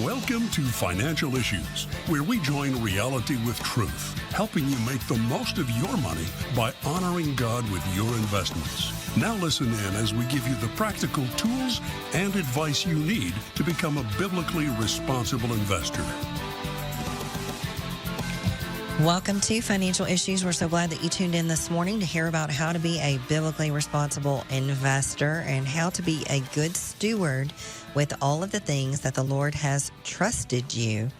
Welcome to Financial Issues, where we join reality with truth, helping you make the most of your money by honoring God with your investments. Now listen in as we give you the practical tools and advice you need to become a biblically responsible investor. Welcome to Financial Issues. We're so glad that you tuned in this morning to hear about how to be a biblically responsible investor and how to be a good steward with all of the things that the Lord has trusted you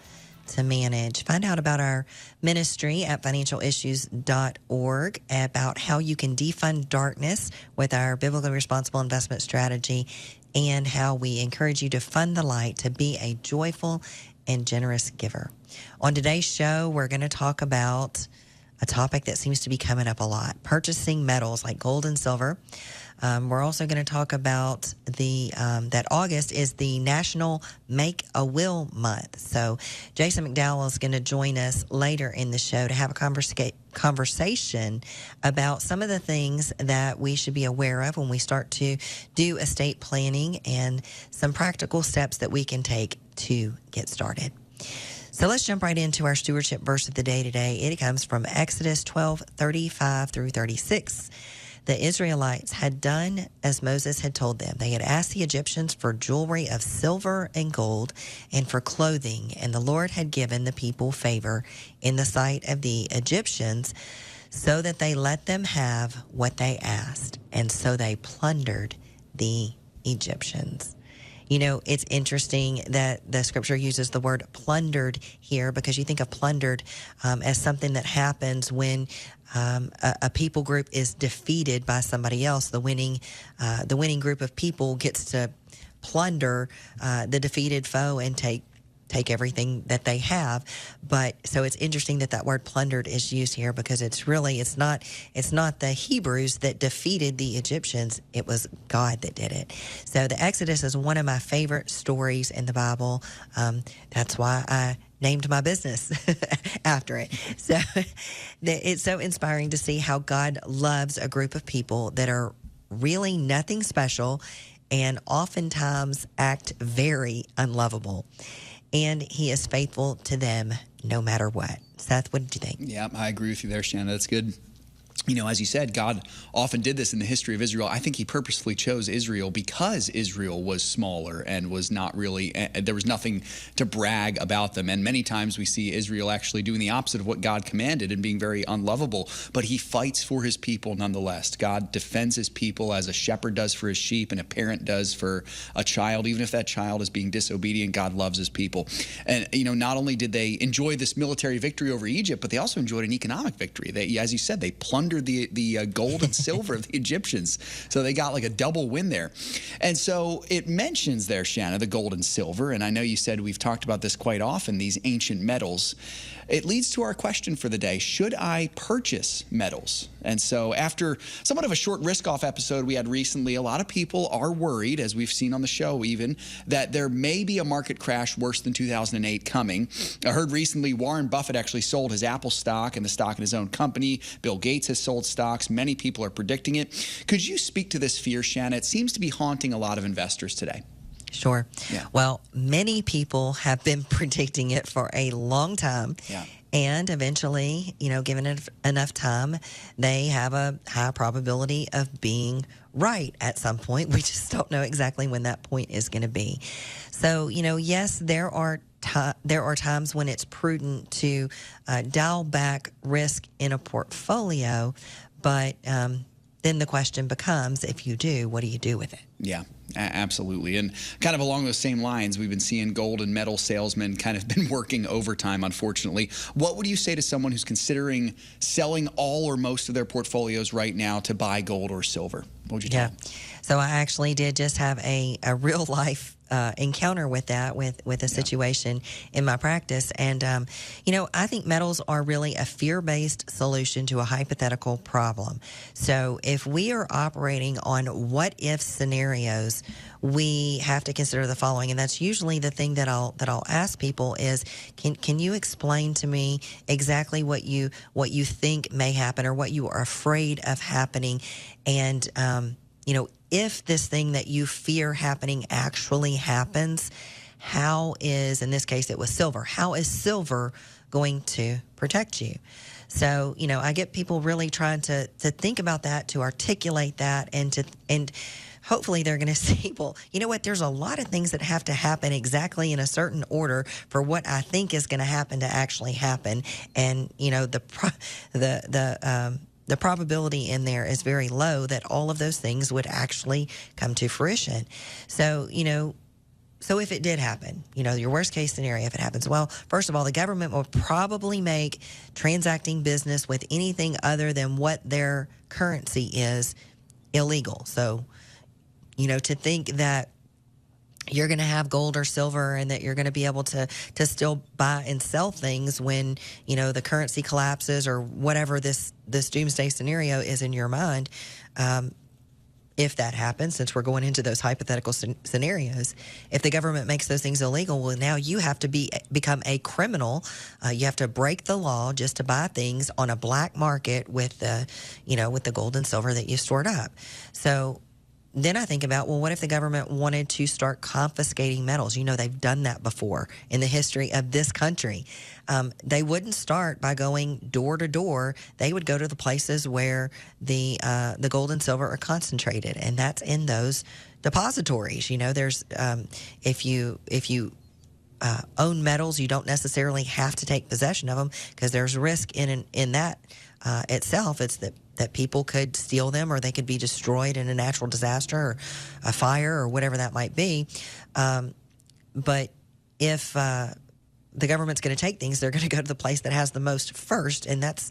to manage. Find out about our ministry at financialissues.org, about how you can defund darkness with our biblically responsible investment strategy, and how we encourage you to fund the light to be a joyful and generous giver. On today's show, we're going to talk about a topic that seems to be coming up a lot: purchasing metals like gold and silver. We're also going to talk about that August is the National Make a Will Month. So Jason MacDowell is going to join us later in the show to have a conversation about some of the things that we should be aware of when we start to do estate planning and some practical steps that we can take to get started. So let's jump right into our stewardship verse of the day today. It comes from Exodus 12:35 through 36. The Israelites had done as Moses had told them. They had asked the Egyptians for jewelry of silver and gold and for clothing, and the Lord had given the people favor in the sight of the Egyptians, so that they let them have what they asked, and so they plundered the Egyptians. You know, it's interesting that the scripture uses the word plundered here, because you think of plundered as something that happens when a people group is defeated by somebody else. The winning group of people gets to plunder the defeated foe and take everything that they have. But so it's interesting that word plundered is used here, because it's not the Hebrews that defeated the Egyptians. It was God that did it. So the Exodus is one of my favorite stories in the Bible. That's why I named my business after it. So it's so inspiring to see how God loves a group of people that are really nothing special and oftentimes act very unlovable. And he is faithful to them no matter what. Seth, what did you think? Yeah, I agree with you there, Shana. That's good. You know, as you said, God often did this in the history of Israel. I think he purposefully chose Israel because Israel was smaller and was not really, there was nothing to brag about them. And many times we see Israel actually doing the opposite of what God commanded and being very unlovable. But he fights for his people nonetheless. God defends his people as a shepherd does for his sheep and a parent does for a child. Even if that child is being disobedient, God loves his people. And, you know, not only did they enjoy this military victory over Egypt, but they also enjoyed an economic victory. They, as you said, they plundered the gold and silver of the Egyptians. So they got like a double win there. And so it mentions there, Shana, the gold and silver. And I know you said we've talked about this quite often, these ancient metals. It leads to our question for the day: should I purchase metals? And so after somewhat of a short risk-off episode we had recently, a lot of people are worried, as we've seen on the show even, that there may be a market crash worse than 2008 coming. I heard recently Warren Buffett actually sold his Apple stock and the stock in his own company. Bill Gates has sold stocks. Many people are predicting it. Could you speak to this fear, Shana? It seems to be haunting a lot of investors today. Sure. Yeah. Well, many people have been predicting it for a long time. Yeah. And eventually, you know, given it enough time, they have a high probability of being right at some point. We just don't know exactly when that point is going to be. So, you know, yes, there are times when it's prudent to dial back risk in a portfolio, but then the question becomes, if you do, what do you do with it? Yeah, absolutely. And kind of along those same lines, we've been seeing gold and metal salesmen kind of been working overtime, unfortunately. What would you say to someone who's considering selling all or most of their portfolios right now to buy gold or silver? What would you tell them? So I actually did just have a real life encounter with that, with a situation in my practice. And, you know, I think metals are really a fear-based solution to a hypothetical problem. So if we are operating on what-if scenarios, we have to consider the following. And that's usually the thing that I'll ask people is, can you explain to me exactly what you think may happen or what you are afraid of happening? And, you know, if this thing that you fear happening actually happens, how is, in this case, it was silver. How is silver going to protect you? So, I get people really trying to think about that, to articulate that, and hopefully they're going to see, well, you know what, there's a lot of things that have to happen exactly in a certain order for what I think is going to happen to actually happen. And, the probability in there is very low that all of those things would actually come to fruition. So, so if it did happen, your worst case scenario, if it happens, well, first of all, the government will probably make transacting business with anything other than what their currency is illegal. So, to think that you're going to have gold or silver and that you're going to be able to still buy and sell things when, the currency collapses or whatever this doomsday scenario is in your mind. If that happens, since we're going into those hypothetical scenarios, if the government makes those things illegal, well, now you have to become a criminal. You have to break the law just to buy things on a black market with the gold and silver that you stored up. So then I think about, well, what if the government wanted to start confiscating metals? They've done that before in the history of this country. They wouldn't start by going door to door. They would go to the places where the gold and silver are concentrated, and that's in those depositories. There's if you own metals, you don't necessarily have to take possession of them because there's risk in that itself. It's that people could steal them, or they could be destroyed in a natural disaster or a fire or whatever that might be. But if the government's going to take things, they're going to go to the place that has the most first, and that's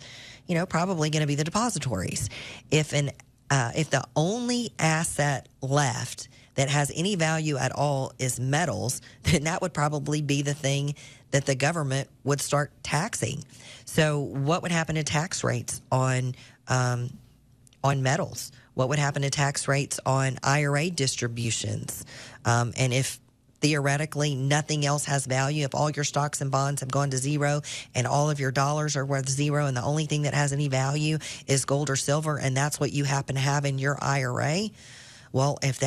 probably going to be the depositories. If the only asset left that has any value at all is metals, then that would probably be the thing that the government would start taxing. So what would happen to tax rates on metals? What would happen to tax rates on IRA distributions? And if theoretically nothing else has value, if all your stocks and bonds have gone to zero and all of your dollars are worth zero and the only thing that has any value is gold or silver, and that's what you happen to have in your IRA, well, if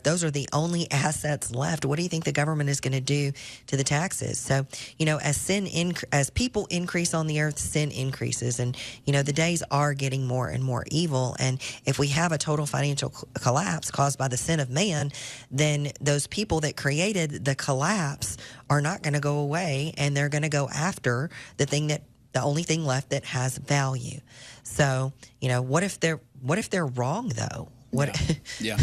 those are the only assets left, what do you think the government is going to do to the taxes? So, as people increase on the earth, sin increases, and the days are getting more and more evil. And if we have a total financial collapse caused by the sin of man, then those people that created the collapse are not going to go away, and they're going to go after the only thing left that has value. So, what if they're wrong though? Yeah.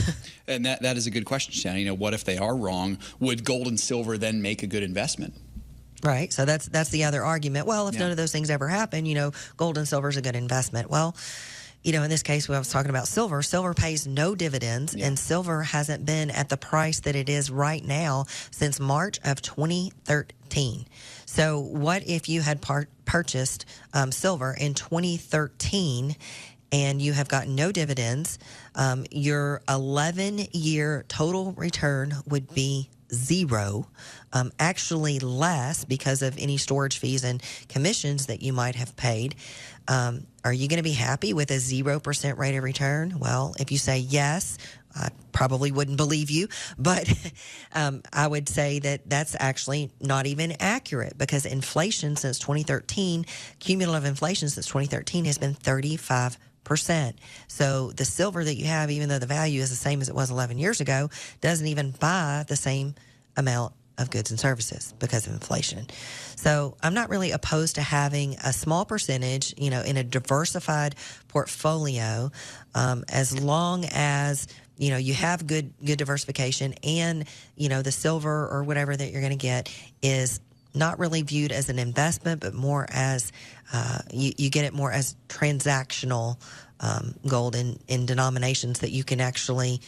And that is a good question, Shana. What if they are wrong? Would gold and silver then make a good investment? Right. So that's the other argument. Well, if none of those things ever happen, gold and silver is a good investment. Well, in this case, when I was talking about silver pays no dividends, and silver hasn't been at the price that it is right now since March of 2013. So what if you had purchased silver in 2013 and you have gotten no dividends? Your 11-year total return would be zero, actually less because of any storage fees and commissions that you might have paid. Are you going to be happy with a 0% rate of return? Well, if you say yes, I probably wouldn't believe you, but I would say that that's actually not even accurate, because inflation since 2013, cumulative inflation since 2013 has been 35%. So the silver that you have, even though the value is the same as it was 11 years ago, doesn't even buy the same amount of goods and services because of inflation. So I'm not really opposed to having a small percentage, in a diversified portfolio, as long as you have good diversification, and the silver or whatever that you're going to get is not really viewed as an investment, but more as you get it more as transactional gold in denominations that you can actually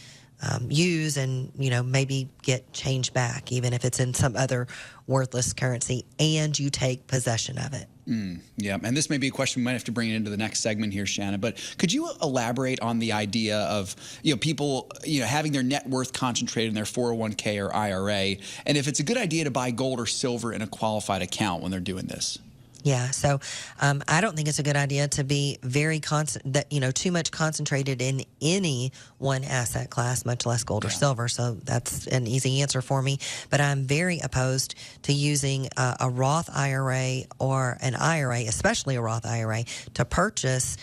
use and maybe get change back, even if it's in some other worthless currency, and you take possession of it. Yeah, and this may be a question we might have to bring it into the next segment here, Shana, but could you elaborate on the idea of people having their net worth concentrated in their 401k or IRA, and if it's a good idea to buy gold or silver in a qualified account when they're doing this? Yeah, so I don't think it's a good idea to be very too much concentrated in any one asset class, much less gold or silver. So that's an easy answer for me. But I'm very opposed to using a Roth IRA or an IRA, especially a Roth IRA, to purchase,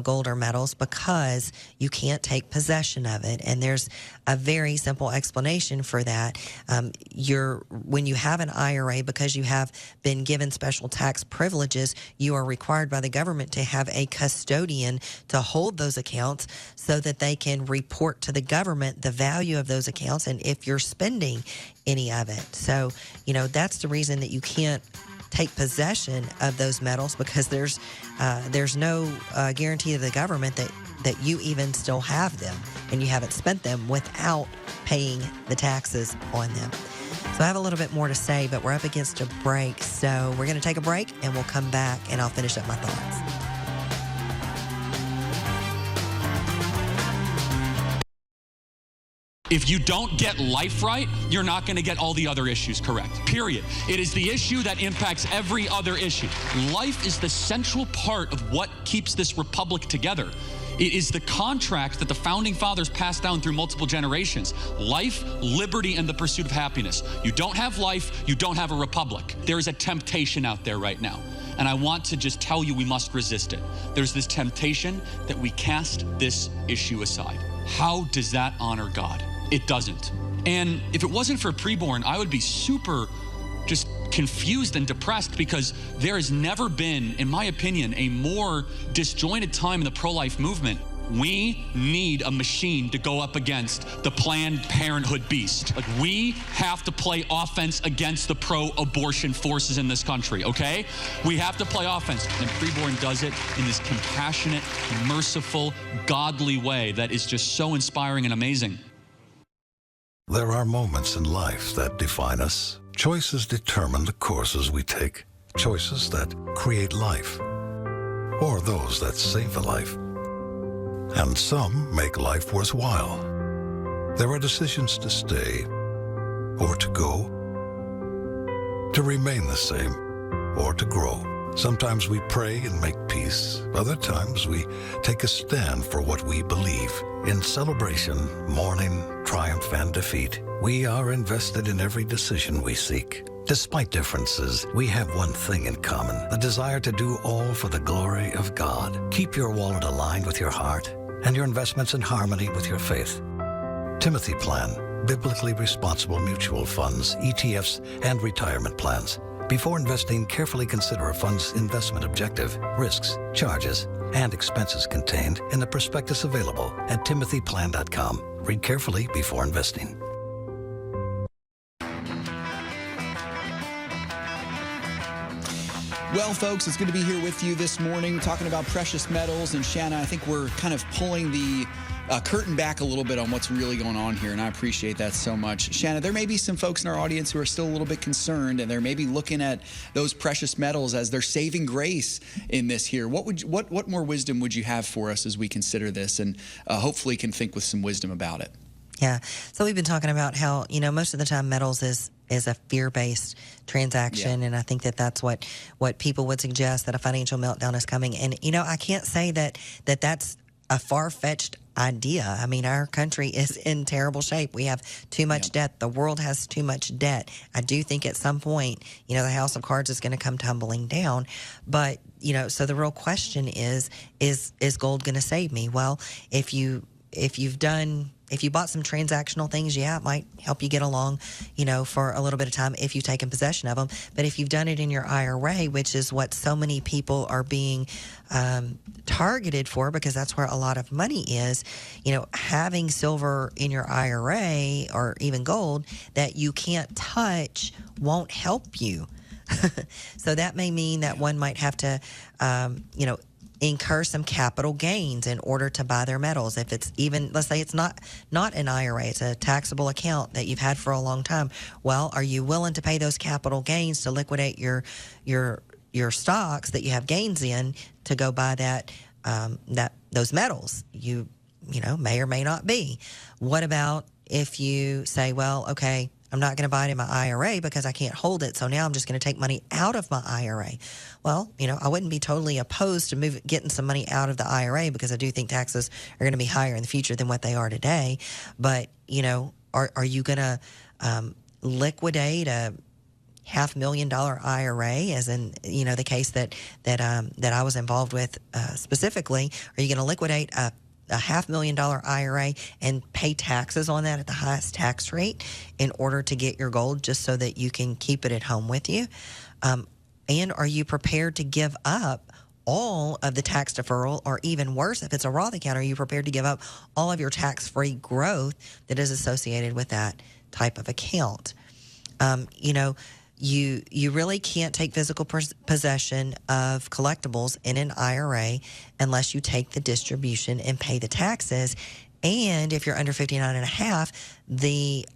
gold or metals, because you can't take possession of it. And there's a very simple explanation for that. When you have an IRA, because you have been given special tax privileges, you are required by the government to have a custodian to hold those accounts so that they can report to the government the value of those accounts and if you're spending any of it. So, that's the reason that you can't take possession of those metals, because there's no guarantee to the government that you even still have them and you haven't spent them without paying the taxes on them. So I have a little bit more to say, but we're up against a break. So we're going to take a break and we'll come back and I'll finish up my thoughts. If you don't get life right, you're not going to get all the other issues correct, period. It is the issue that impacts every other issue. Life is the central part of what keeps this republic together. It is the contract that the founding fathers passed down through multiple generations. Life, liberty, and the pursuit of happiness. You don't have life, you don't have a republic. There is a temptation out there right now. And I want to just tell you we must resist it. There's this temptation that we cast this issue aside. How does that honor God? It doesn't. And if it wasn't for preborn, I would be super just confused and depressed, because there has never been, in my opinion, a more disjointed time in the pro-life movement. We need a machine to go up against the Planned Parenthood beast. Like, we have to play offense against the pro-abortion forces in this country, okay? We have to play offense. And preborn does it in this compassionate, merciful, godly way that is just so inspiring and amazing. There are moments in life that define us. Choices determine the courses we take. Choices that create life, or those that save a life. And some make life worthwhile. There are decisions to stay or to go, to remain the same or to grow. Sometimes we pray and make peace. Other times we take a stand for what we believe. In celebration, mourning, triumph, and defeat, we are invested in every decision we seek. Despite differences, we have one thing in common: the desire to do all for the glory of God. Keep your wallet aligned with your heart and your investments in harmony with your faith. Timothy Plan, biblically responsible mutual funds, ETFs, and retirement plans. Before investing, carefully consider a fund's investment objective, risks, charges, and expenses contained in the prospectus available at timothyplan.com. Read carefully before investing. Well, folks, it's good to be here with you this morning talking about precious metals. And Shana, I think we're kind of pulling the curtain back a little bit on what's really going on here, and I appreciate that so much. Shana, there may be some folks in our audience who are still a little bit concerned, and they're maybe looking at those precious metals as their saving grace in this here. What more wisdom would you have for us as we consider this, and hopefully can think with some wisdom about it? Yeah. So we've been talking about how, most of the time metals is a fear-based transaction, and I think that's what people would suggest, that a financial meltdown is coming. And, I can't say that's a far-fetched idea. I mean, our country is in terrible shape. We have too much debt. The world has too much debt. I do think at some point, the house of cards is going to come tumbling down. But, so the real question is gold going to save me? Well, if you bought some transactional things, it might help you get along, for a little bit of time if you've taken possession of them. But if you've done it in your IRA, which is what so many people are being targeted for, because that's where a lot of money is, having silver in your IRA or even gold that you can't touch won't help you. So that may mean that one might have to, incur some capital gains in order to buy their metals. If it's even, let's say it's not an IRA, it's a taxable account that you've had for a long time. Well, are you willing to pay those capital gains to liquidate your stocks that you have gains in to go buy those metals? You may or may not be. What about if you say, well, okay, I'm not going to buy it in my IRA because I can't hold it. So now I'm just going to take money out of my IRA. Well, I wouldn't be totally opposed to getting some money out of the IRA because I do think taxes are going to be higher in the future than what they are today. But, are you going to liquidate a $500,000 IRA, as in the case that I was involved with specifically? Are you going to liquidate a $500,000 IRA and pay taxes on that at the highest tax rate in order to get your gold, just so that you can keep it at home with you? And are you prepared to give up all of the tax deferral, or even worse, if it's a Roth account, are you prepared to give up all of your tax-free growth that is associated with that type of account? You really can't take physical possession of collectibles in an IRA unless you take the distribution and pay the taxes. And if you're under 59 and a half, the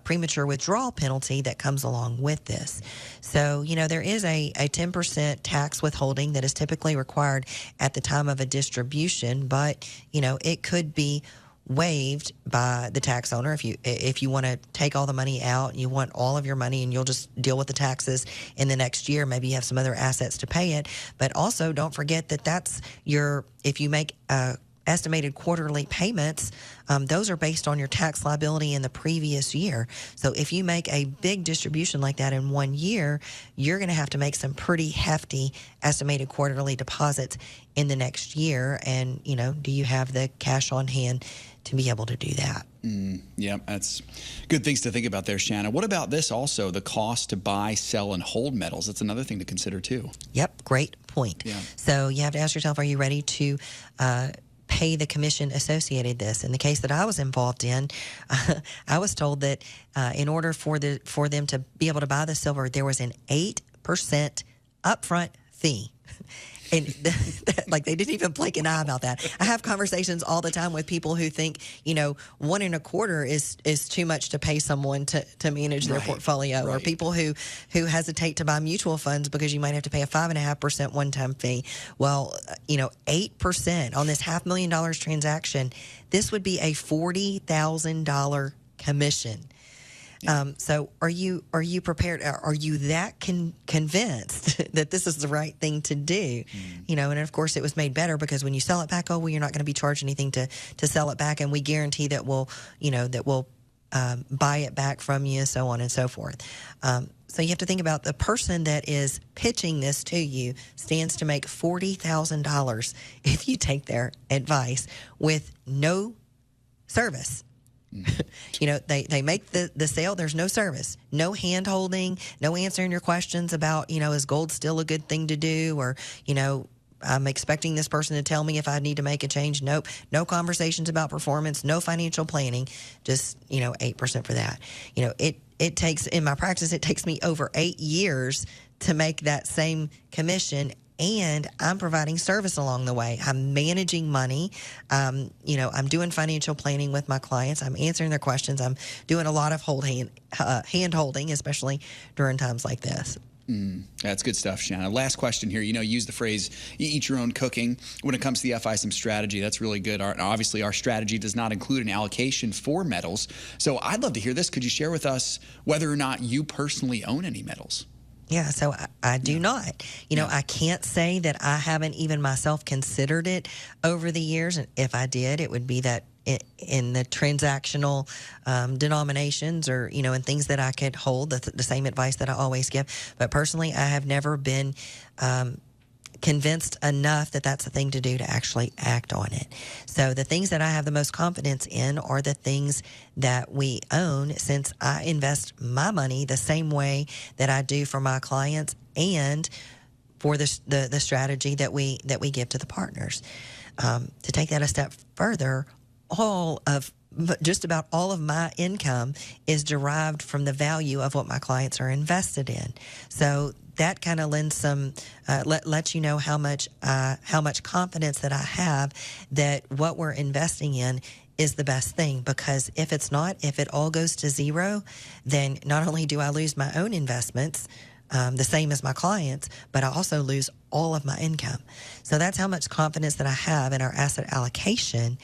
premature withdrawal penalty that comes along with this. So, there is a 10% tax withholding that is typically required at the time of a distribution, but, it could be waived by the tax owner if you want to take all the money out and you want all of your money and you'll just deal with the taxes in the next year. Maybe you have some other assets to pay it, but also don't forget that if you make estimated quarterly payments, those are based on your tax liability in the previous year. So if you make a big distribution like that in 1 year, you're going to have to make some pretty hefty estimated quarterly deposits in the next year. And, do you have the cash on hand to be able to do that? Yeah, that's good things to think about there, Shana. What about this also, the cost to buy, sell, and hold metals? That's another thing to consider too. Yep, great point. Yeah. So you have to ask yourself, are you ready to pay the commission associated with this? In the case that I was involved in, I was told that in order for them to be able to buy the silver, there was an 8% upfront fee. And they didn't even blink an eye about that. I have conversations all the time with people who think, 1.25% is too much to pay someone to manage their portfolio, or people who hesitate to buy mutual funds because you might have to pay a 5.5% one-time fee. Well, 8% on this $500,000 transaction, this would be a $40,000 commission. So are you prepared? Are you that convinced that this is the right thing to do? And of course it was made better because when you sell it back, you're not going to be charged anything to sell it back. And we guarantee that we'll buy it back from you, so on and so forth. So you have to think about the person that is pitching this to you stands to make $40,000 if you take their advice with no service. They make the sale. There's no service, no hand holding, no answering your questions about, is gold still a good thing to do? Or, I'm expecting this person to tell me if I need to make a change. Nope. No conversations about performance, no financial planning, just, 8% for that. It takes, in my practice, it takes me over 8 years to make that same commission. And I'm providing service along the way. I'm managing money. I'm doing financial planning with my clients. I'm answering their questions. I'm doing a lot of hand holding, especially during times like this. That's good stuff, Shana. Last question here. Use the phrase, you eat your own cooking. When it comes to the FISM strategy, that's really good. Obviously, our strategy does not include an allocation for metals. So I'd love to hear this. Could you share with us whether or not you personally own any metals? Yeah, so I do not. I can't say that I haven't even myself considered it over the years. And if I did, it would be that in the transactional denominations or, in things that I could hold, the same advice that I always give. But personally, I have never been convinced enough that that's the thing to do to actually act on it. So the things that I have the most confidence in are the things that we own, since I invest my money the same way that I do for my clients and for the strategy that we give to the partners. To take that a step further, just about all of my income is derived from the value of what my clients are invested in. So that kind of lends some, lets you know how much confidence that I have that what we're investing in is the best thing. Because if it's not, if it all goes to zero, then not only do I lose my own investments, the same as my clients, but I also lose all of my income. So that's how much confidence that I have in our asset allocation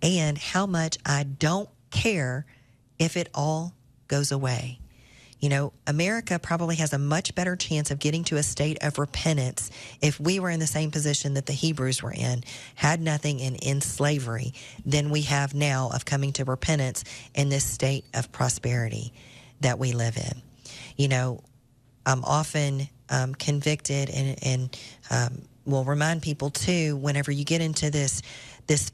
and how much I don't care if it all goes away. America probably has a much better chance of getting to a state of repentance if we were in the same position that the Hebrews were in, had nothing and in slavery, than we have now of coming to repentance in this state of prosperity that we live in. I'm often convicted and will remind people too, whenever you get into this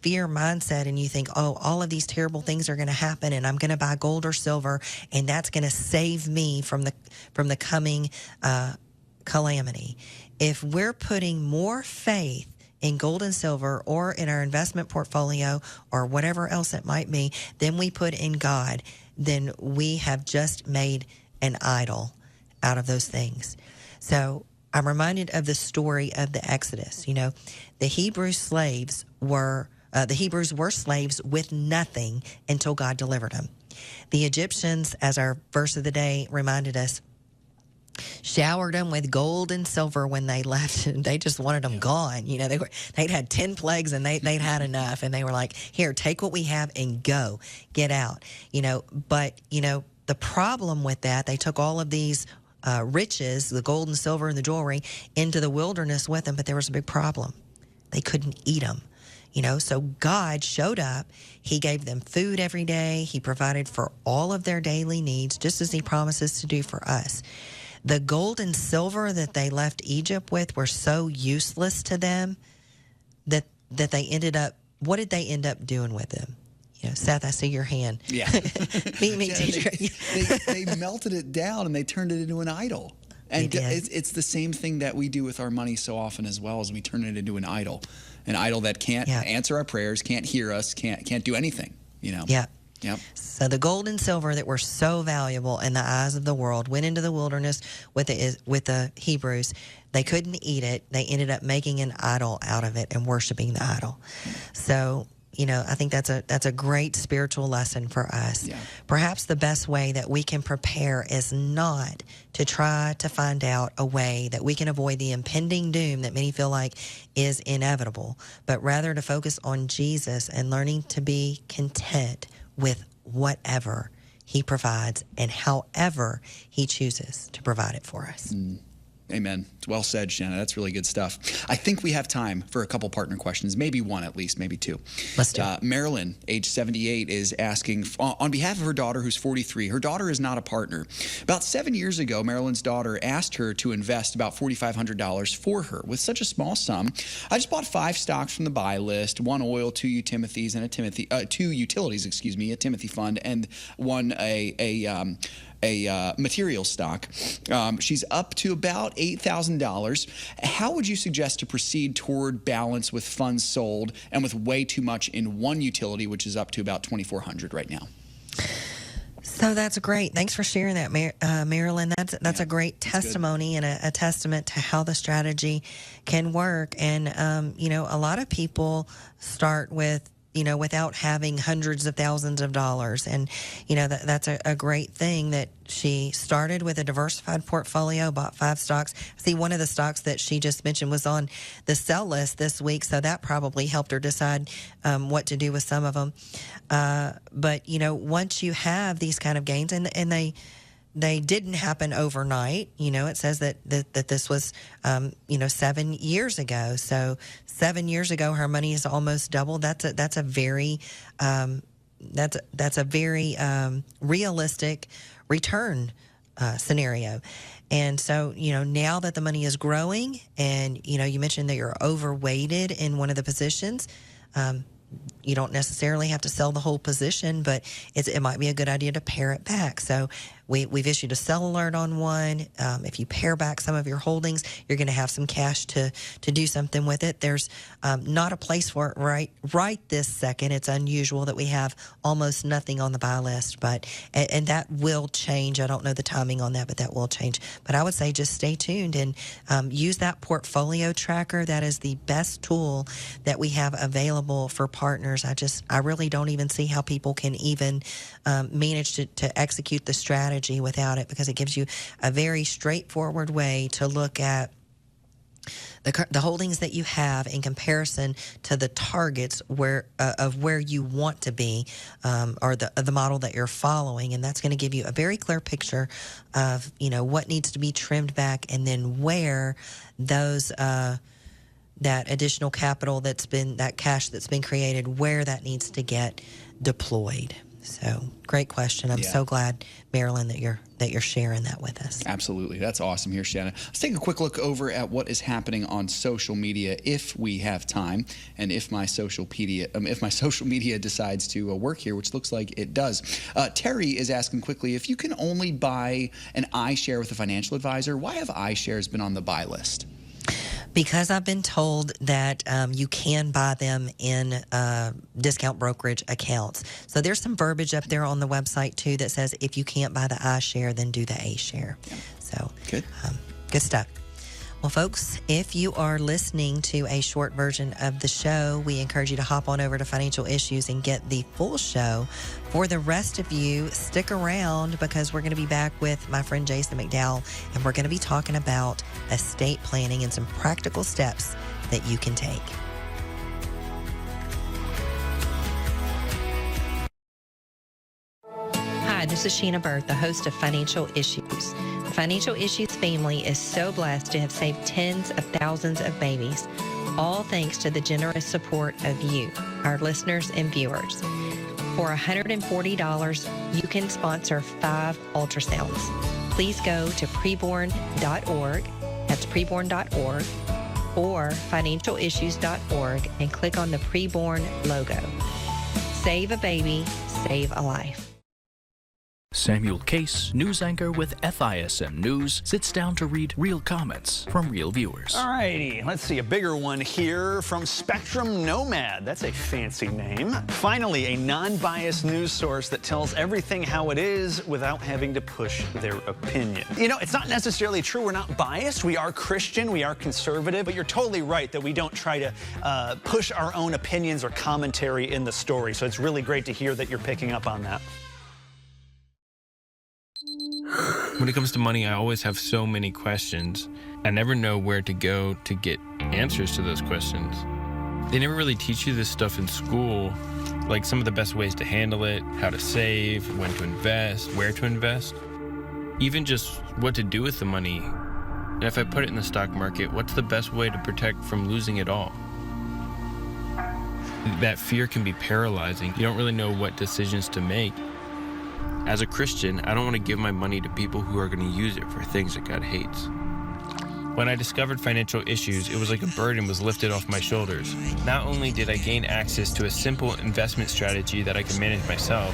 fear mindset and you think, oh, all of these terrible things are going to happen and I'm going to buy gold or silver and that's going to save me from the coming calamity. If we're putting more faith in gold and silver or in our investment portfolio or whatever else it might be than we put in God, then we have just made an idol out of those things. So I'm reminded of the story of the Exodus. The Hebrews were slaves with nothing until God delivered them. The Egyptians, as our verse of the day reminded us, showered them with gold and silver when they left. They just wanted them gone. They'd had 10 plagues and they'd had enough. And they were like, here, take what we have and go, get out. But the problem with that, they took all of these riches, the gold and silver and the jewelry, into the wilderness with them, but there was a big problem. They couldn't eat them. So God showed up. He gave them food every day. He provided for all of their daily needs, just as he promises to do for us. The gold and silver that they left Egypt with were so useless to them that they ended up, what did they end up doing with them? Seth, I see your hand. Yeah. Me, teacher. They melted it down and they turned it into an idol. And it's the same thing that we do with our money so often as well, as we turn it into an idol that can't answer our prayers, can't hear us, can't do anything. Yeah. Yep. So the gold and silver that were so valuable in the eyes of the world went into the wilderness with the Hebrews. They couldn't eat it. They ended up making an idol out of it and worshiping the idol. So I think that's a great spiritual lesson for us. Yeah. Perhaps the best way that we can prepare is not to try to find out a way that we can avoid the impending doom that many feel like is inevitable, but rather to focus on Jesus and learning to be content with whatever he provides and however he chooses to provide it for us. Amen. It's well said, Shana. That's really good stuff. I think we have time for a couple partner questions, maybe one at least, maybe two. Let's do it. Marilyn, age 78, is asking, on behalf of her daughter, who's 43, her daughter is not a partner. About 7 years ago, Marilyn's daughter asked her to invest about $4,500 for her. With such a small sum, I just bought 5 stocks from the buy list, 1 oil, 2 utilities, and 2 utilities, a Timothy fund, and one a material stock. She's up to about $8,000. How would you suggest to proceed toward balance with funds sold and with way too much in one utility, which is up to about $2,400 right now? So that's great. Thanks for sharing that, Marilyn. That's a great testimony and a testament to how the strategy can work. And, a lot of people start with, without having hundreds of thousands of dollars. And, that's a great thing that she started with a diversified portfolio, bought 5 stocks. See, one of the stocks that she just mentioned was on the sell list this week, so that probably helped her decide what to do with some of them. But, once you have these kind of gains, and they didn't happen overnight. It says that this was, 7 years ago. So 7 years ago, her money is almost doubled. That's a very realistic return scenario. And so, now that the money is growing, and you mentioned that you're overweighted in one of the positions. You don't necessarily have to sell the whole position, but it might be a good idea to pare it back. So we've issued a sell alert on one. If you pare back some of your holdings, you're going to have some cash to do something with it. There's not a place for it right this second. It's unusual that we have almost nothing on the buy list, and that will change. I don't know the timing on that, but that will change. But I would say just stay tuned and use that portfolio tracker. That is the best tool that we have available for partners. I really don't even see how people can even manage to execute the strategy without it, because it gives you a very straightforward way to look at the holdings that you have in comparison to the targets of where you want to be, or the model that you're following, and that's going to give you a very clear picture of what needs to be trimmed back, and then where those that additional capital that cash that's been created, where that needs to get deployed. So, great question. I'm so glad, Marilyn, that you're sharing that with us. Absolutely. That's awesome here, Shana. Let's take a quick look over at what is happening on social media if we have time, and if my social media decides to work here, which looks like it does. Terry is asking quickly, if you can only buy an iShare with a financial advisor, why have iShares been on the buy list? Because I've been told that you can buy them in discount brokerage accounts. So there's some verbiage up there on the website, too, that says if you can't buy the iShare, then do the A-Share. Yeah. So good stuff. Well, folks, if you are listening to a short version of the show, we encourage you to hop on over to Financial Issues and get the full show. For the rest of you, stick around, because we're going to be back with my friend Jason MacDowell, and we're going to be talking about estate planning and some practical steps that you can take. Hi, this is Shana Bird, the host of Financial Issues. The Financial Issues family is so blessed to have saved tens of thousands of babies, all thanks to the generous support of you, our listeners and viewers. For $140, you can sponsor 5 ultrasounds. Please go to preborn.org, that's preborn.org, or financialissues.org, and click on the Preborn logo. Save a baby, save a life. Samuel Case, news anchor with FISM News, sits down to read real comments from real viewers. All righty, let's see a bigger one here from Spectrum Nomad. That's a fancy name. Finally, a non-biased news source that tells everything how it is without having to push their opinion. It's not necessarily true we're not biased. We are Christian, we are conservative, but you're totally right that we don't try to push our own opinions or commentary in the story. So it's really great to hear that you're picking up on that. When it comes to money, I always have so many questions. I never know where to go to get answers to those questions. They never really teach you this stuff in school, like some of the best ways to handle it, how to save, when to invest, where to invest, even just what to do with the money. And if I put it in the stock market, what's the best way to protect from losing it all? That fear can be paralyzing. You don't really know what decisions to make. As a Christian, I don't want to give my money to people who are going to use it for things that God hates. When I discovered Financial Issues, it was like a burden was lifted off my shoulders. Not only did I gain access to a simple investment strategy that I can manage myself,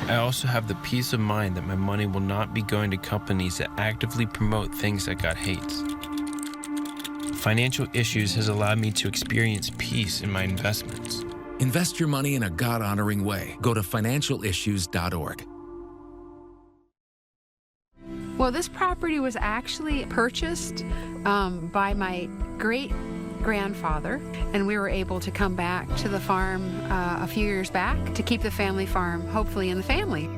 I also have the peace of mind that my money will not be going to companies that actively promote things that God hates. Financial Issues has allowed me to experience peace in my investments. Invest your money in a God-honoring way. Go to financialissues.org. Well, this property was actually purchased by my great-grandfather, and we were able to come back to the farm a few years back to keep the family farm, hopefully, in the family.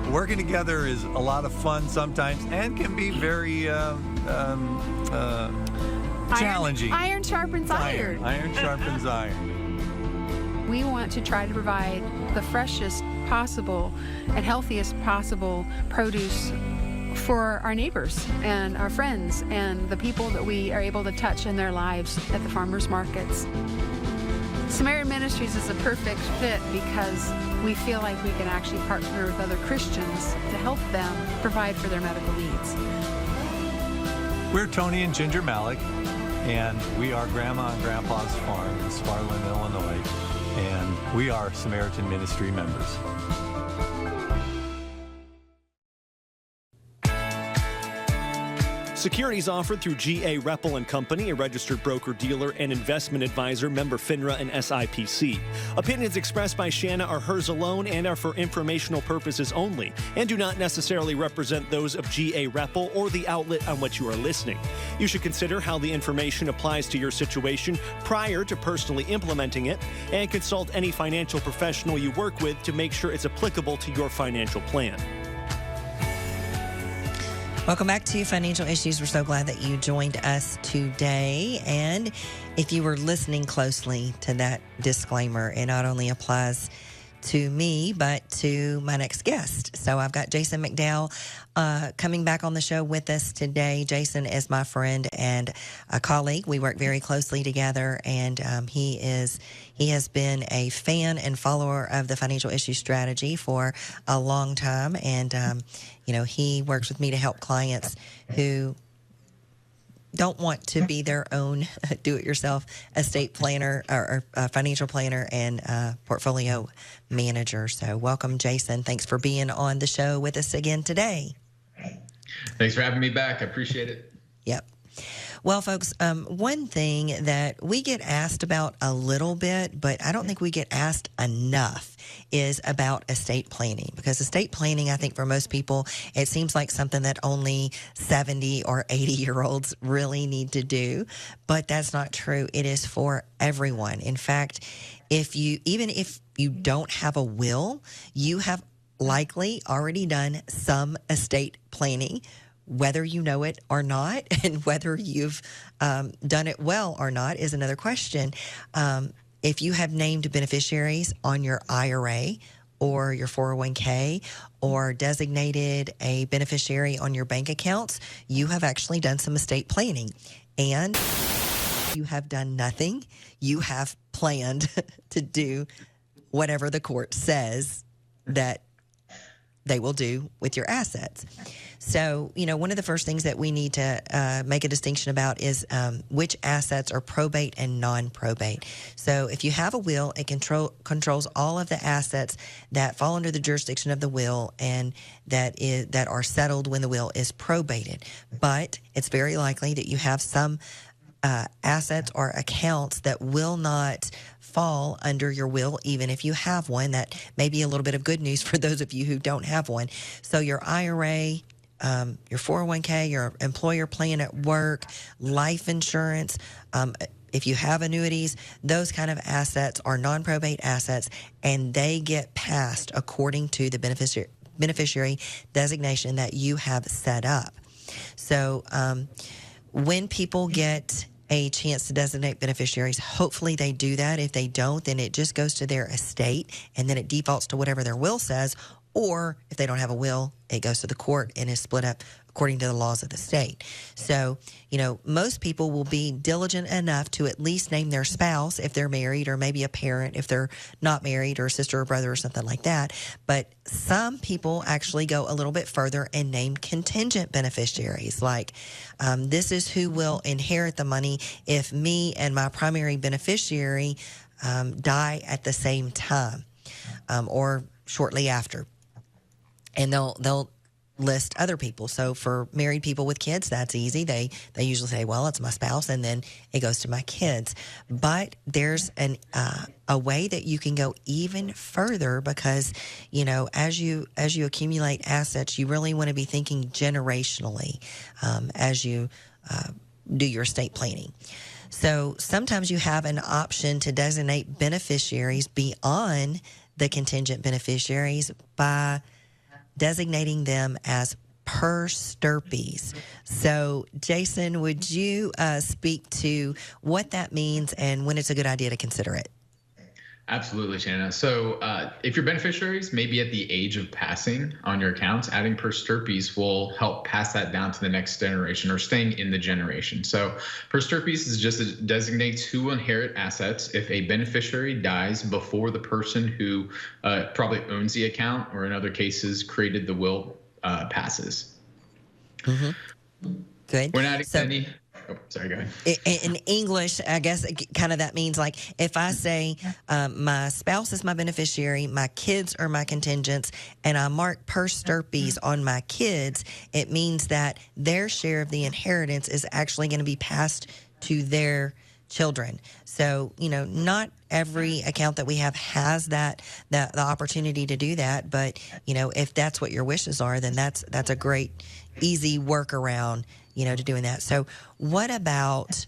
Working together is a lot of fun sometimes and can be very challenging. Iron sharpens iron. Iron sharpens iron. We want to try to provide the freshest possible and healthiest possible produce for our neighbors and our friends and the people that we are able to touch in their lives at the farmers markets. Samaritan Ministries is a perfect fit because we feel like we can actually partner with other Christians to help them provide for their medical needs. We're Tony and Ginger Malik, and we are Grandma and Grandpa's farm in Sparland, Illinois, and we are Samaritan Ministry members. Securities offered through G.A. Reppel & Company, a registered broker-dealer and investment advisor, member FINRA and SIPC. Opinions expressed by Shana are hers alone and are for informational purposes only, and do not necessarily represent those of G.A. Reppel or the outlet on which you are listening. You should consider how the information applies to your situation prior to personally implementing it, and consult any financial professional you work with to make sure it's applicable to your financial plan. Welcome back to Financial Issues. We're so glad that you joined us today. And if you were listening closely to that disclaimer, it not only applies to me, but to my next guest. So I've got Jason MacDowell coming back on the show with us today. Jason is my friend and a colleague. We work very closely together, and he has been a fan and follower of the Financial Issues Strategy for a long time. And, he works with me to help clients who don't want to be their own do-it-yourself estate planner or financial planner and portfolio manager. So welcome, Jason. Thanks for being on the show with us again today. Thanks for having me back. I appreciate it. Yep. Well, folks, one thing that we get asked about a little bit, but I don't think we get asked enough, is about estate planning. Because estate planning, I think for most people, it seems like something that only 70 or 80-year-olds really need to do. But that's not true. It is for everyone. In fact, even if you don't have a will, you have likely already done some estate planning, whether you know it or not, and whether you've done it well or not is another question. If you have named beneficiaries on your IRA or your 401k or designated a beneficiary on your bank accounts, you have actually done some estate planning. And you have done nothing. You have planned to do whatever the court says that they will do with your assets. So, one of the first things that we need to make a distinction about is which assets are probate and non-probate. So if you have a will, it controls all of the assets that fall under the jurisdiction of the will and that are settled when the will is probated. But it's very likely that you have some assets or accounts that will not fall under your will, even if you have one. That may be a little bit of good news for those of you who don't have one. So your IRA, your 401k, your employer plan at work, life insurance, if you have annuities, those kind of assets are non-probate assets, and they get passed according to the beneficiary designation that you have set up. So when people get a chance to designate beneficiaries, hopefully they do that. If they don't, then it just goes to their estate, and then it defaults to whatever their will says. Or if they don't have a will, it goes to the court and is split up according to the laws of the state. So, most people will be diligent enough to at least name their spouse if they're married, or maybe a parent if they're not married, or a sister or brother or something like that. But some people actually go a little bit further and name contingent beneficiaries. Like, this is who will inherit the money if me and my primary beneficiary die at the same time or shortly after. And they'll list other people. So for married people with kids, that's easy. They usually say, well, it's my spouse, and then it goes to my kids. But there's a way that you can go even further, because as you accumulate assets, you really want to be thinking generationally as you do your estate planning. So sometimes you have an option to designate beneficiaries beyond the contingent beneficiaries by designating them as per stirpes. So, Jason, would you speak to what that means and when it's a good idea to consider it? Absolutely, Shana. So if your beneficiaries may be at the age of passing on your accounts, adding per stirpes will help pass that down to the next generation, or staying in the generation. So per stirpes is just designates who will inherit assets if a beneficiary dies before the person who probably owns the account, or in other cases created the will, passes. Mm-hmm. Good. We're not any. Oh, sorry, go ahead. In English, I guess kind of that means, like, if I say my spouse is my beneficiary, my kids are my contingents, and I mark per stirpes on my kids, it means that their share of the inheritance is actually going to be passed to their children. So, not every account that we have has the opportunity to do that. But, if that's what your wishes are, then that's a great, easy workaround, to doing that. So what about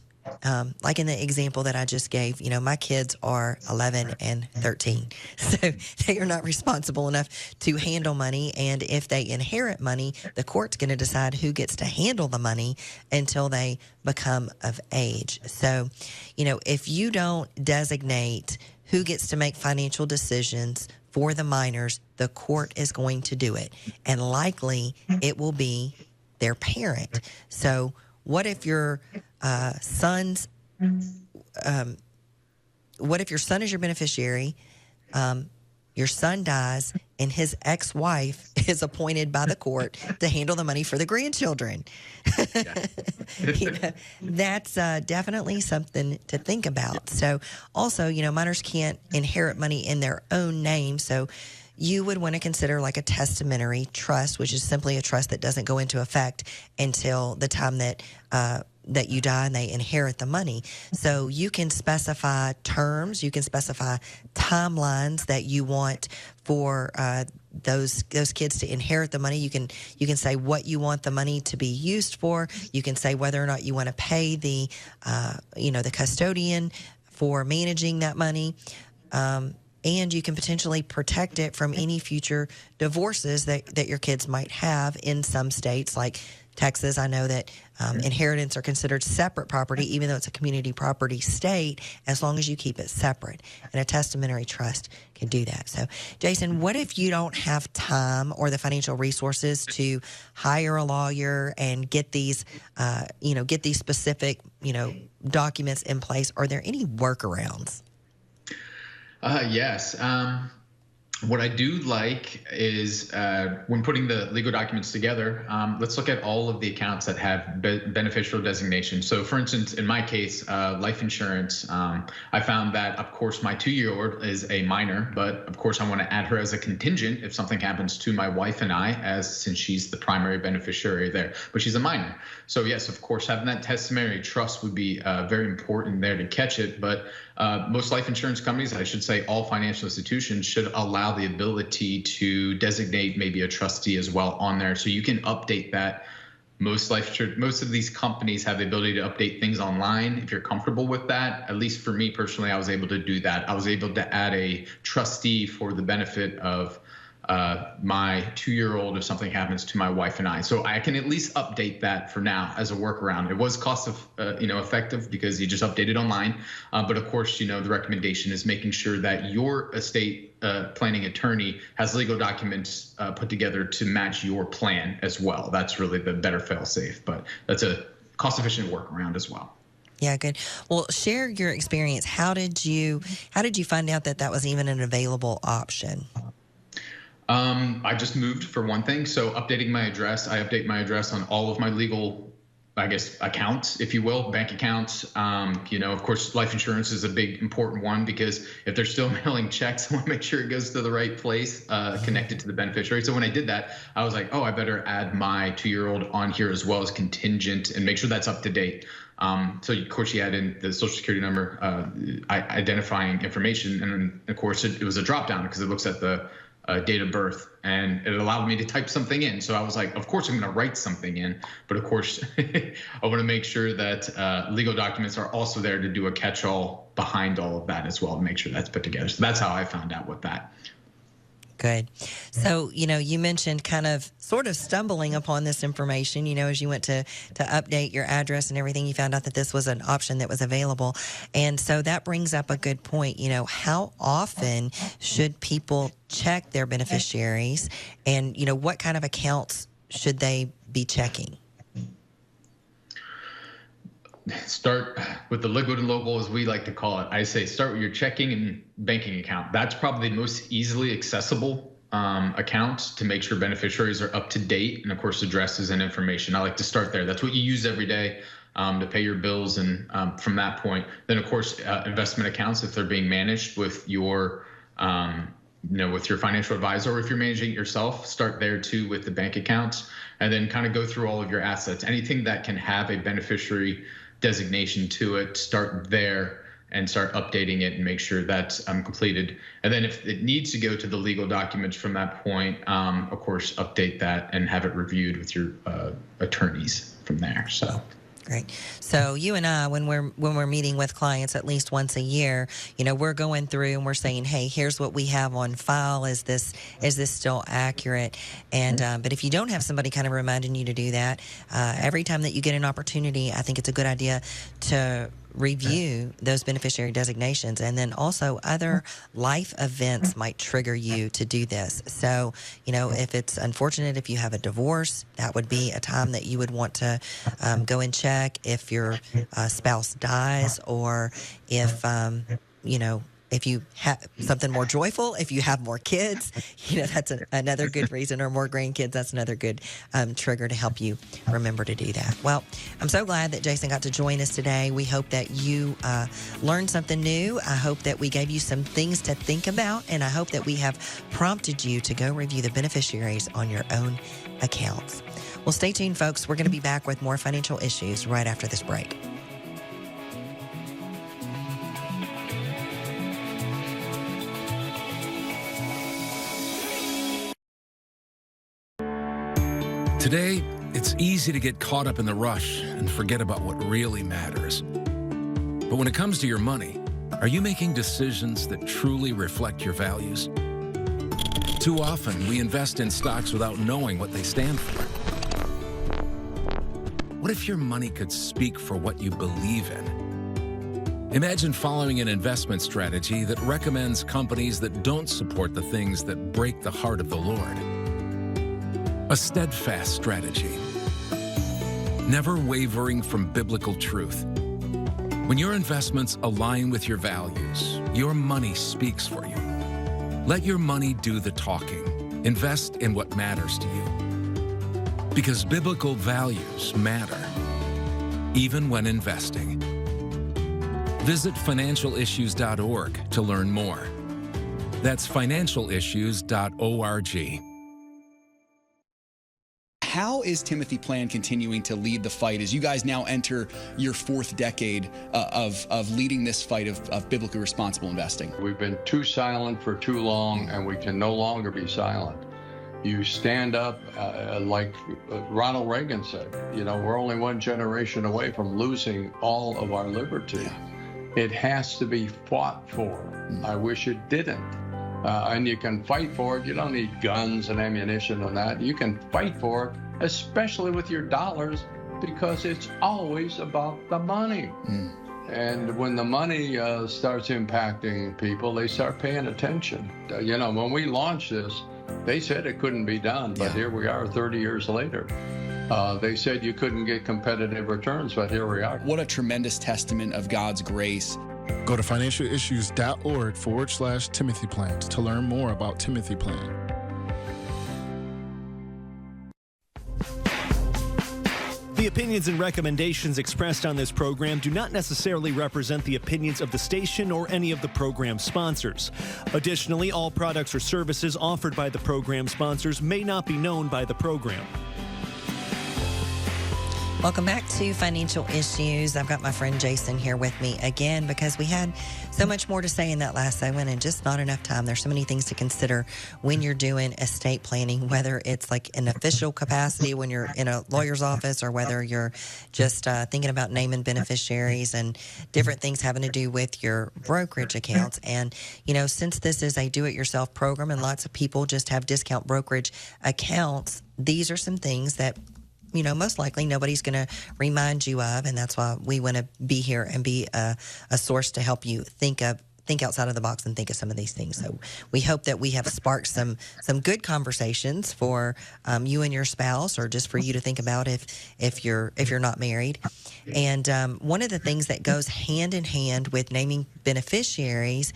like in the example that I just gave, my kids are 11 and 13. So they are not responsible enough to handle money. And if they inherit money, the court's going to decide who gets to handle the money until they become of age. So, if you don't designate who gets to make financial decisions for the minors, the court is going to do it. And likely it will be their parent. So what if your what if your son is your beneficiary, your son dies, and his ex-wife is appointed by the court to handle the money for the grandchildren? That's definitely something to think about. So also, minors can't inherit money in their own name. So you would want to consider like a testamentary trust, which is simply a trust that doesn't go into effect until the time that you die and they inherit the money. So you can specify terms, you can specify timelines that you want for those kids to inherit the money. You can say what you want the money to be used for. You can say whether or not you want to pay the the custodian for managing that money. And you can potentially protect it from any future divorces that your kids might have in some states, like Texas. I know that inheritance are considered separate property, even though it's a community property state, as long as you keep it separate. And a testamentary trust can do that. So, Jason, what if you don't have time or the financial resources to hire a lawyer and get these, get these specific, documents in place? Are there any workarounds? Yes. What I do like is when putting the legal documents together, let's look at all of the accounts that have beneficial designation. So for instance, in my case, life insurance, I found that, of course, my 2-year-old is a minor, but of course I want to add her as a contingent if something happens to my wife and I, since she's the primary beneficiary there, but she's a minor. So yes, of course, having that testamentary trust would be very important there to catch it. But most life insurance companies, I should say all financial institutions, should allow the ability to designate maybe a trustee as well on there. So you can update that. Most of these companies have the ability to update things online. If you're comfortable with that, at least for me personally, I was able to do that. I was able to add a trustee for the benefit of my 2-year-old if something happens to my wife and I. So I can at least update that for now as a workaround. It was cost effective because you just update it online. But of course, the recommendation is making sure that your estate planning attorney has legal documents put together to match your plan as well. That's really the better fail-safe, but that's a cost-efficient workaround as well. Yeah, good. Well, share your experience. How did you find out that was even an available option? I just moved, for one thing. So updating my address, I update my address on all of my legal, accounts, if you will, bank accounts. Of course, life insurance is a big, important one because if they're still mailing checks, I want to make sure it goes to the right place, connected to the beneficiary. So when I did that, I was like, I better add my 2-year-old on here as well as contingent and make sure that's up to date. So of course you add in the social security number, identifying information. And then of course it was a drop down because it looks at the date of birth, and it allowed me to type something in. So I was like, of course I'm going to write something in, but of course I want to make sure that legal documents are also there to do a catch-all behind all of that as well, to make sure that's put together. So that's how I found out with that. Good. So, you mentioned sort of stumbling upon this information, as you went to update your address and everything, you found out that this was an option that was available. And so that brings up a good point. How often should people check their beneficiaries, and, what kind of accounts should they be checking? Start with the liquid and local, as we like to call it. I say start with your checking and banking account. That's probably the most easily accessible account to make sure beneficiaries are up to date, and of course addresses and information. I like to start there. That's what you use every day to pay your bills, and from that point, then of course investment accounts if they're being managed with your with your financial advisor, or if you're managing it yourself, start there too with the bank accounts, and then kind of go through all of your assets. Anything that can have a beneficiary designation to it, start there and start updating it and make sure that's completed. And then if it needs to go to the legal documents from that point, of course, update that and have it reviewed with your attorneys from there. So. Great. So you and I, when we're meeting with clients at least once a year, we're going through and we're saying, hey, here's what we have on file. Is this still accurate? And but if you don't have somebody kind of reminding you to do that, every time that you get an opportunity, I think it's a good idea to review those beneficiary designations, and then also other life events might trigger you to do this. So, if it's unfortunate, if you have a divorce, that would be a time that you would want to go and check. If your spouse dies, or if if you have something more joyful, if you have more kids, that's another good reason, or more grandkids, that's another good trigger to help you remember to do that. Well, I'm so glad that Jason got to join us today. We hope that you learned something new. I hope that we gave you some things to think about, and I hope that we have prompted you to go review the beneficiaries on your own accounts. Well, stay tuned, folks. We're going to be back with more financial issues right after this break. Today, it's easy to get caught up in the rush and forget about what really matters. But when it comes to your money, are you making decisions that truly reflect your values? Too often, we invest in stocks without knowing what they stand for. What if your money could speak for what you believe in? Imagine following an investment strategy that recommends companies that don't support the things that break the heart of the Lord. A steadfast strategy, never wavering from biblical truth. When your investments align with your values, your money speaks for you. Let your money do the talking. Invest in what matters to you. Because biblical values matter, even when investing. Visit financialissues.org to learn more. That's financialissues.org. How is Timothy Plan continuing to lead the fight as you guys now enter your fourth decade of leading this fight of biblically responsible investing? We've been too silent for too long, and we can no longer be silent. You stand up like Ronald Reagan said, we're only one generation away from losing all of our liberty. Yeah. It has to be fought for. I wish it didn't. And you can fight for it. You don't need guns and ammunition and that. You can fight for it, especially with your dollars, because it's always about the money. And when the money starts impacting people, they start paying attention. When we launched this, they said it couldn't be done, but here we are 30 years later. They said you couldn't get competitive returns, but here we are. What a tremendous testament of God's grace. Go to financialissues.org/Timothy Plans to learn more about Timothy Plan. The opinions and recommendations expressed on this program do not necessarily represent the opinions of the station or any of the program sponsors. Additionally, all products or services offered by the program sponsors may not be known by the program. Welcome back to Financial Issues. I've got my friend Jason here with me again because we had so much more to say in that last segment and just not enough time. There's so many things to consider when you're doing estate planning, whether it's like an official capacity when you're in a lawyer's office or whether you're just thinking about naming beneficiaries and different things having to do with your brokerage accounts. And, since this is a do-it-yourself program and lots of people just have discount brokerage accounts, these are some things that most likely nobody's going to remind you of, and that's why we want to be here and be a source to help you think outside of the box and think of some of these things. So we hope that we have sparked some good conversations for you and your spouse, or just for you to think about if you're not married. And one of the things that goes hand in hand with naming beneficiaries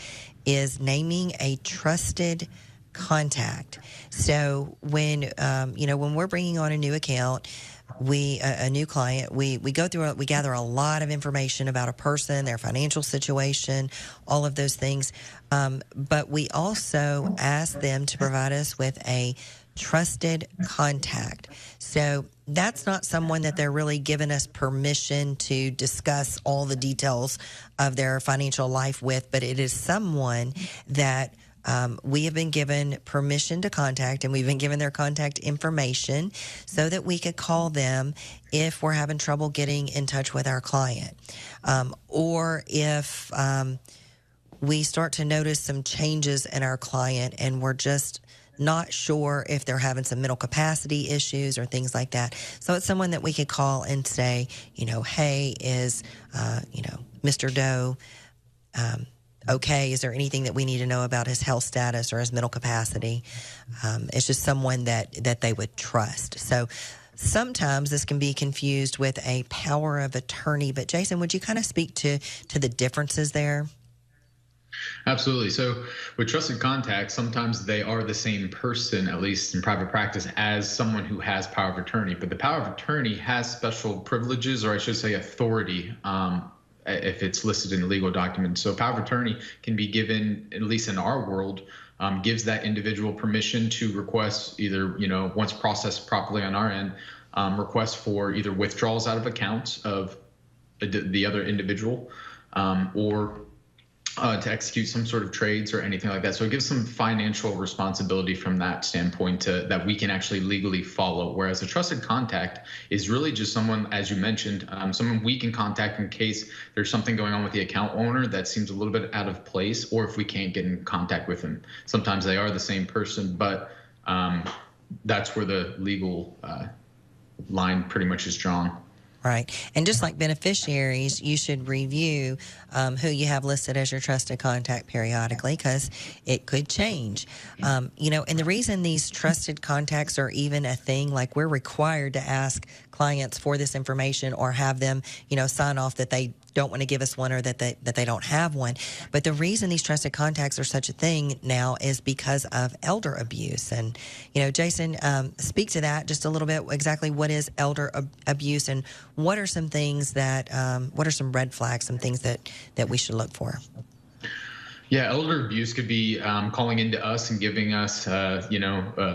is naming a trusted contact. So when we're bringing on a new account, a new client, we gather a lot of information about a person, their financial situation, all of those things. But we also ask them to provide us with a trusted contact. So that's not someone that they're really giving us permission to discuss all the details of their financial life with, but it is someone that we have been given permission to contact, and we've been given their contact information so that we could call them if we're having trouble getting in touch with our client, or if we start to notice some changes in our client and we're just not sure if they're having some mental capacity issues or things like that. So it's someone that we could call and say, hey, is, Mr. Doe okay? Is there anything that we need to know about his health status or his mental capacity? It's just someone that they would trust. So sometimes this can be confused with a power of attorney. But Jason, would you kind of speak to the differences there? Absolutely. So with trusted contacts, sometimes they are the same person, at least in private practice, as someone who has power of attorney. But the power of attorney has special privileges, or I should say authority, if it's listed in the legal documents. So power of attorney can be given, at least in our world, gives that individual permission to request either, once processed properly on our end, request for either withdrawals out of accounts of the other individual, or to execute some sort of trades or anything like that. So it gives some financial responsibility from that standpoint that we can actually legally follow. Whereas a trusted contact is really just someone, as you mentioned, someone we can contact in case there's something going on with the account owner that seems a little bit out of place, or if we can't get in contact with them. Sometimes they are the same person, but that's where the legal line pretty much is drawn. Right. And just like beneficiaries, you should review who you have listed as your trusted contact periodically, because it could change. And the reason these trusted contacts are even a thing, like we're required to ask clients for this information or have them, sign off that they don't want to give us one or that they don't have one. But the reason these trusted contacts are such a thing now is because of elder abuse. And, Jason, speak to that just a little bit. Exactly what is elder abuse, and what are some things what are some red flags, some things that we should look for? Yeah, elder abuse could be calling into us and giving us, a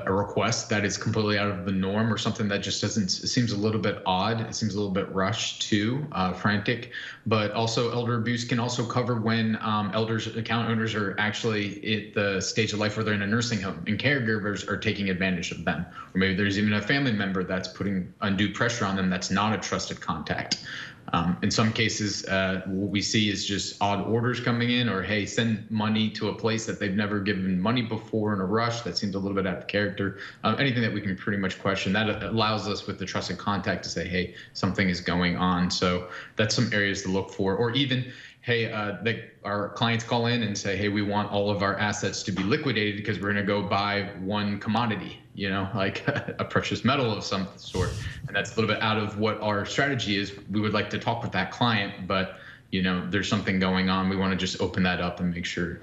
request that is completely out of the norm, or something that just it seems a little bit odd. It seems a little bit rushed too, frantic. But also elder abuse can also cover when account owners are actually at the stage of life where they're in a nursing home and caregivers are taking advantage of them. Or maybe there's even a family member that's putting undue pressure on them that's not a trusted contact. In some cases, what we see is just odd orders coming in, or, hey, send money to a place that they've never given money before in a rush. That seems a little bit out of character. Anything that we can pretty much question, that allows us with the trusted contact to say, hey, something is going on. So that's some areas to look for. Or even, hey, our clients call in and say, hey, we want all of our assets to be liquidated because we're going to go buy one commodity, like a precious metal of some sort. And that's a little bit out of what our strategy is. We would like to talk with that client, but, there's something going on. We want to just open that up and make sure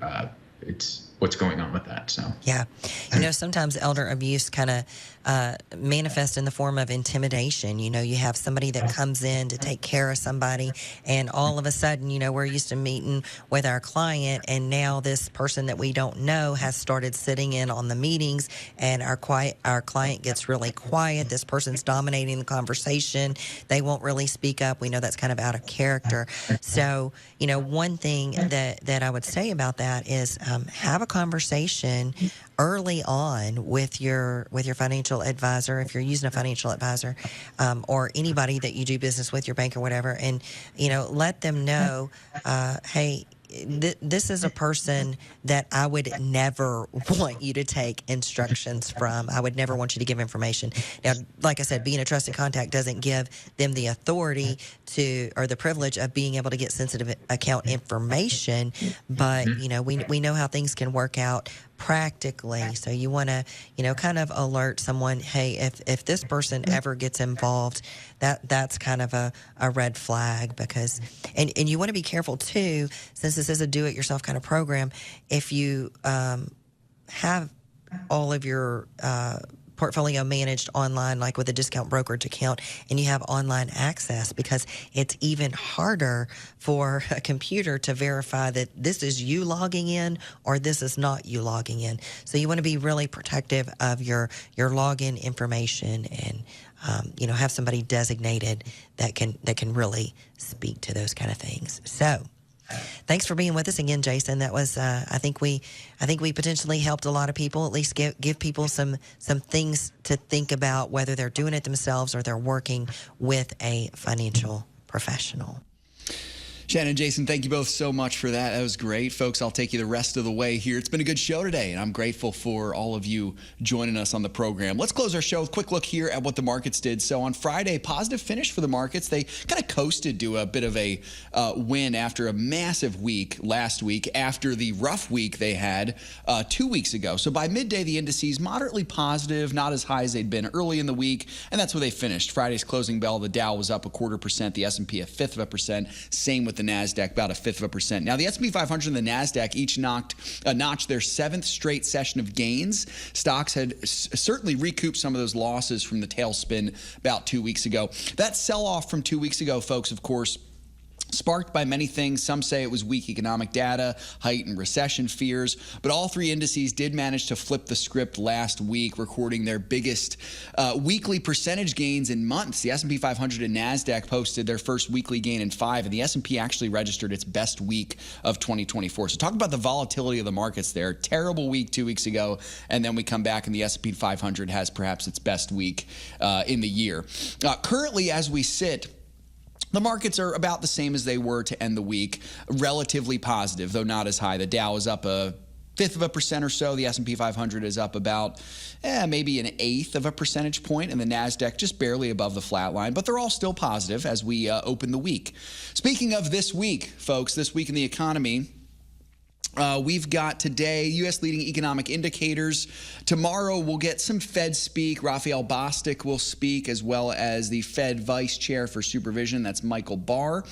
it's what's going on with that. So yeah, sometimes elder abuse kind of manifests in the form of intimidation. You have somebody that comes in to take care of somebody, and all of a sudden, we're used to meeting with our client, and now this person that we don't know has started sitting in on the meetings, and our client gets really quiet. This person's dominating the conversation. They won't really speak up. We know that's kind of out of character. So, one thing that I would say about that is have a conversation early on with your financial advisor, if you're using a financial advisor, or anybody that you do business with, your bank or whatever, and let them know, hey, this is a person that I would never want you to take instructions from. I would never want you to give information. Now, like I said, being a trusted contact doesn't give them the authority or the privilege of being able to get sensitive account information, but we know how things can work out practically. So you want to, kind of alert someone, hey, if this person ever gets involved, that's kind of a red flag, because, and you want to be careful too, since this is a do-it-yourself kind of program, if you have all of your portfolio managed online, like with a discount brokerage account, and you have online access, because it's even harder for a computer to verify that this is you logging in or this is not you logging in. So you want to be really protective of your login information, and have somebody designated that can really speak to those kind of things. So Thanks for being with us again, Jason. That was, I think we potentially helped a lot of people. At least give people some things to think about, whether they're doing it themselves or they're working with a financial professional. Shana and Jason, thank you both so much for that. That was great. Folks, I'll take you the rest of the way here. It's been a good show today, and I'm grateful for all of you joining us on the program. Let's close our show with a quick look here at what the markets did. So on Friday, positive finish for the markets. They kind of coasted to a bit of a win after a massive week last week, after the rough week they had 2 weeks ago. So by midday, the indices moderately positive, not as high as they'd been early in the week, and that's where they finished. Friday's closing bell, the Dow was up 0.25%, the S&P 0.1%, same with the NASDAQ, about 0.1%. Now, the S&P 500 and the NASDAQ each notched their seventh straight session of gains. Stocks had certainly recouped some of those losses from the tailspin about 2 weeks ago. That sell-off from 2 weeks ago, folks, of course, sparked by many things. Some say it was weak economic data, heightened recession fears, but all three indices did manage to flip the script last week, recording their biggest weekly percentage gains in months. The S&P 500 and NASDAQ posted their first weekly gain in 5, and the S&P actually registered its best week of 2024. So talk about the volatility of the markets there. Terrible week 2 weeks ago, and then we come back and the S&P 500 has perhaps its best week in the year. Currently, as we sit, the markets are about the same as they were to end the week, relatively positive, though not as high. The Dow is up 0.1% or so. The S&P 500 is up about maybe 1/8 of a percentage point, and the NASDAQ just barely above the flat line. But they're all still positive as we open the week. Speaking of this week, folks, this week in the economy, we've got today U.S. leading economic indicators. Tomorrow we'll get some Fed speak. Raphael Bostic will speak, as well as the Fed Vice Chair for Supervision. That's Michael Barr.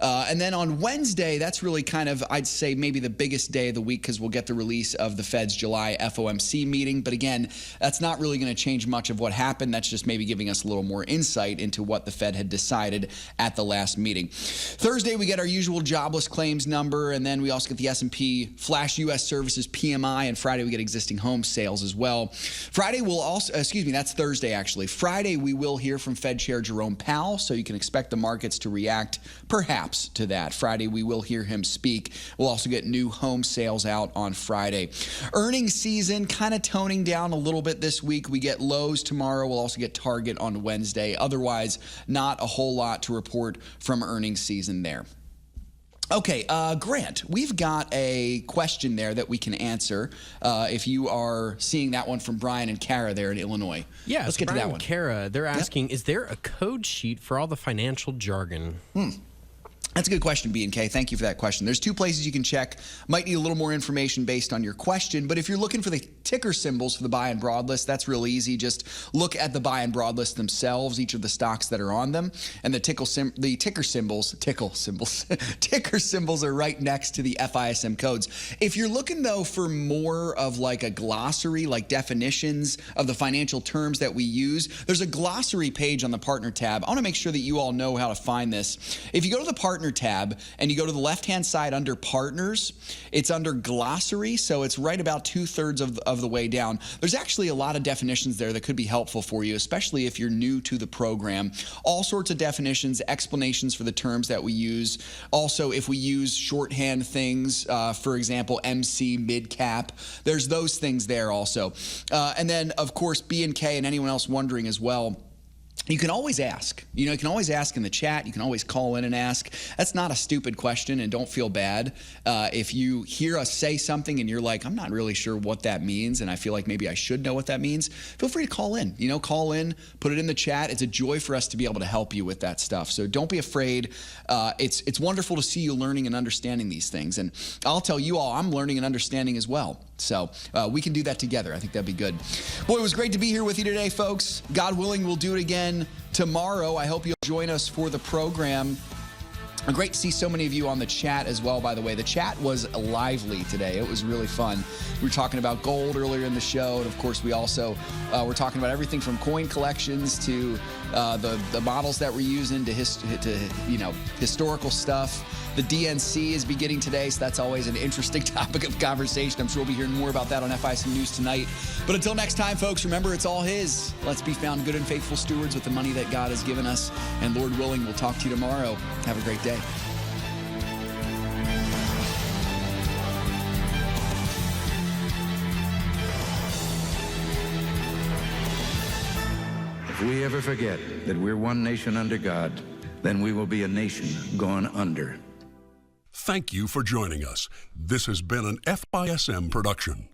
And then on Wednesday, that's really kind of, I'd say, maybe the biggest day of the week, because we'll get the release of the Fed's July FOMC meeting. But again, that's not really going to change much of what happened. That's just maybe giving us a little more insight into what the Fed had decided at the last meeting. Thursday, we get our usual jobless claims number, and then we also get the S&P flash U.S. services PMI, and Friday we get existing home sales as well. Friday we'll also, that's Thursday actually. Friday we will hear from Fed Chair Jerome Powell, so you can expect the markets to react perhaps to that. Friday we will hear him speak. We'll also get new home sales out on Friday. Earnings season kind of toning down a little bit this week. We get Lowe's tomorrow. We'll also get Target on Wednesday. Otherwise, not a whole lot to report from earnings season there. Okay, Grant, we've got a question there that we can answer if you are seeing that one from Brian and Kara there in Illinois. Yeah, let's get Brian to that one. And Kara, they're asking, is there a code sheet for all the financial jargon? That's a good question, B&K. Thank you for that question. There's two places you can check. Might need a little more information based on your question, but if you're looking for the ticker symbols for the buy and broad list, that's real easy. Just look at the buy and broad list themselves, each of the stocks that are on them, and the ticker symbols are right next to the FISM codes. If you're looking, though, for more of like a glossary, like definitions of the financial terms that we use, there's a glossary page on the partner tab. I want to make sure that you all know how to find this. If you go to the partner tab and you go to the left-hand side under partners, it's under glossary, so it's right about 2/3 of the way down. There's actually a lot of definitions there that could be helpful for you, especially if you're new to the program. All sorts of definitions, explanations for the terms that we use. Also, if we use shorthand things, for example, MC, mid-cap, there's those things there also. And then, of course, B&K and anyone else wondering as well, you can always ask. You can always ask in the chat. You can always call in and ask. That's not a stupid question, and don't feel bad. If you hear us say something and you're like, I'm not really sure what that means, and I feel like maybe I should know what that means, feel free to call in. Call in, put it in the chat. It's a joy for us to be able to help you with that stuff. So don't be afraid. It's wonderful to see you learning and understanding these things. And I'll tell you all, I'm learning and understanding as well. So we can do that together. I think that'd be good. Boy, it was great to be here with you today, folks. God willing, we'll do it again tomorrow. I hope you'll join us for the program. Great to see so many of you on the chat as well, by the way. The chat was lively today. It was really fun. We were talking about gold earlier in the show, and of course we also were talking about everything from coin collections to the models that we're using to historical stuff. The DNC is beginning today, so that's always an interesting topic of conversation. I'm sure we'll be hearing more about that on FISM News tonight. But until next time, folks, remember, it's all His. Let's be found good and faithful stewards with the money that God has given us. And Lord willing, we'll talk to you tomorrow. Have a great day. If we ever forget that we're one nation under God, then we will be a nation gone under. Thank you for joining us. This has been an FISM production.